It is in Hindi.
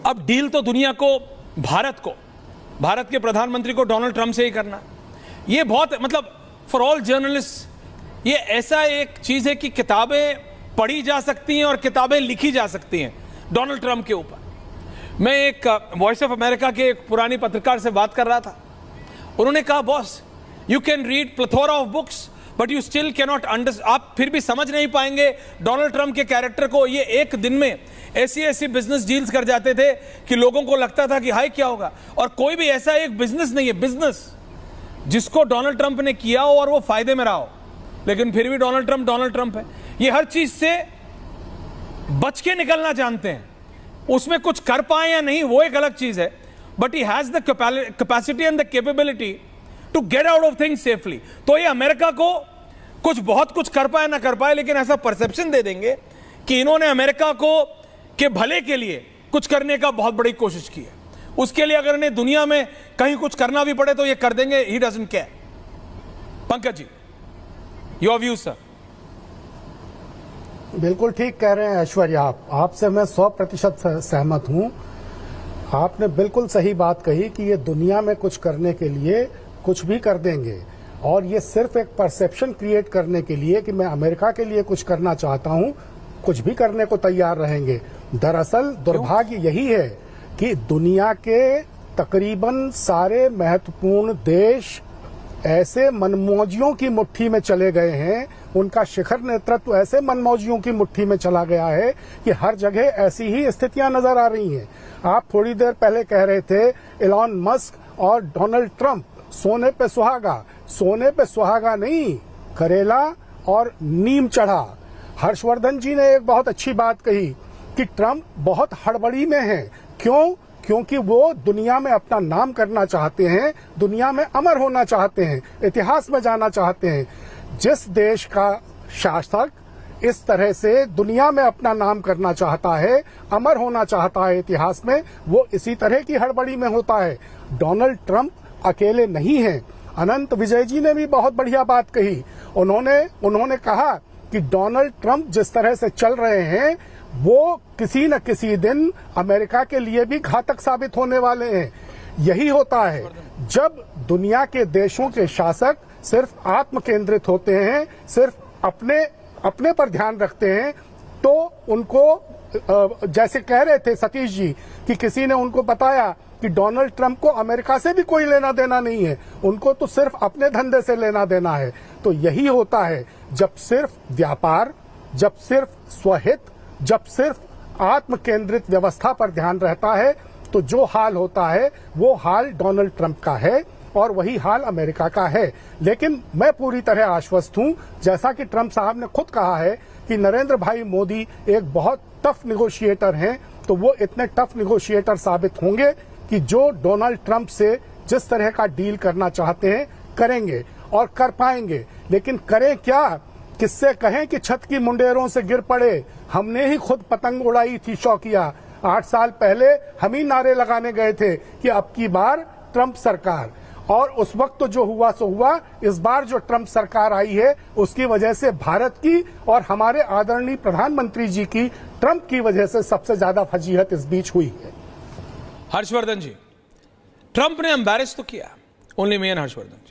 अब डील तो दुनिया को, भारत के प्रधानमंत्री को डोनाल्ड ट्रंप से ही करना, ये बहुत मतलब फॉर ऑल जर्नलिस्ट ये ऐसा एक चीज है कि किताबें पढ़ी जा सकती हैं और किताबें लिखी जा सकती हैं डोनाल्ड ट्रंप के ऊपर। मैं एक वॉइस ऑफ अमेरिका के एक पुरानी पत्रकार से बात कर रहा था, उन्होंने कहा boss you can read plethora of books but you still cannot understand, आप फिर भी समझ नहीं पाएंगे डोनाल्ड ट्रंप के कैरेक्टर को। ये एक दिन में ऐसी बिजनेस डील्स कर जाते थे कि लोगों को लगता था कि हाय क्या होगा, और कोई भी ऐसा एक बिजनेस नहीं है बिजनेस जिसको डोनाल्ड ट्रंप ने किया हो और वो फायदे में रहा हो, लेकिन फिर भी डोनाल्ड ट्रंप है। ये हर चीज से बच के निकलना जानते हैं, उसमें कुछ कर पाए या नहीं वो एक अलग चीज है, but he has the capacity and the capability to get out of things safely. तो ये अमेरिका को बहुत कुछ कर पाए ना कर पाए, लेकिन ऐसा परसेप्शन दे देंगे कि इन्होंने अमेरिका को के भले के लिए कुछ करने का बहुत बड़ी कोशिश की है, उसके लिए अगर इन्हें दुनिया में कहीं कुछ करना भी पड़े तो ये कर देंगे। He doesn't care. Pankaj ji, your view sir. बिल्कुल ठीक कह रहे हैं ऐश्वर्या, आपसे मैं 100% सहमत हूं। आपने बिल्कुल सही बात कही कि ये दुनिया में कुछ करने के लिए कुछ भी कर देंगे, और ये सिर्फ एक परसेप्शन क्रिएट करने के लिए कि मैं अमेरिका के लिए कुछ करना चाहता हूं, कुछ भी करने को तैयार रहेंगे। दरअसल दुर्भाग्य यही है कि दुनिया के तकरीबन सारे महत्वपूर्ण देश ऐसे मनमौजियों की मुट्ठी में चले गए हैं, उनका शिखर नेतृत्व ऐसे मनमौजियों की मुट्ठी में चला गया है कि हर जगह ऐसी ही स्थितियां नजर आ रही हैं। आप थोड़ी देर पहले कह रहे थे एलॉन मस्क और डोनाल्ड ट्रंप सोने पे सुहागा नहीं, करेला और नीम चढ़ा। हर्षवर्धन जी ने एक बहुत अच्छी बात कही कि ट्रंप बहुत हड़बड़ी में है। क्योंकि वो दुनिया में अपना नाम करना चाहते हैं, दुनिया में अमर होना चाहते हैं, इतिहास में जाना चाहते हैं। जिस देश का शासक इस तरह से दुनिया में अपना नाम करना चाहता है, अमर होना चाहता है इतिहास में, वो इसी तरह की हड़बड़ी में होता है। डोनाल्ड ट्रंप अकेले नहीं हैं। अनंत विजय जी ने भी बहुत बढ़िया बात कही। उन्होंने कहा कि डोनाल्ड ट्रंप जिस तरह से चल रहे हैं वो किसी न किसी दिन अमेरिका के लिए भी घातक साबित होने वाले हैं। यही होता है जब दुनिया के देशों के शासक सिर्फ आत्म केंद्रित होते हैं, सिर्फ अपने पर ध्यान रखते हैं, तो उनको जैसे कह रहे थे सतीश जी कि किसी ने उनको बताया कि डोनाल्ड ट्रंप को अमेरिका से भी कोई लेना देना नहीं है, उनको तो सिर्फ अपने धंधे से लेना देना है। तो यही होता है जब सिर्फ व्यापार, जब सिर्फ स्वहित, जब सिर्फ आत्म केंद्रित व्यवस्था पर ध्यान रहता है, तो जो हाल होता है वो हाल डोनाल्ड ट्रंप का है और वही हाल अमेरिका का है। लेकिन मैं पूरी तरह आश्वस्त हूं, जैसा कि ट्रंप साहब ने खुद कहा है कि नरेंद्र भाई मोदी एक बहुत टफ निगोशिएटर हैं, तो वो इतने टफ निगोशिएटर साबित होंगे कि जो डोनाल्ड ट्रंप से जिस तरह का डील करना चाहते हैं करेंगे और कर पाएंगे। लेकिन करें क्या, किससे कहें कि छत की मुंडेरों से गिर पड़े। हमने ही खुद पतंग उड़ाई थी शौकिया। 8 साल पहले हम ही नारे लगाने गए थे कि अब की बार ट्रंप सरकार, और उस वक्त तो जो हुआ सो हुआ। इस बार जो ट्रंप सरकार आई है उसकी वजह से भारत की और हमारे आदरणीय प्रधानमंत्री जी की ट्रंप की वजह से सबसे ज्यादा फजीहत इस बीच हुई है। हर्षवर्धन जी, ट्रंप ने एम्बैरेस तो किया, ओनली मी एंड हर्षवर्धन।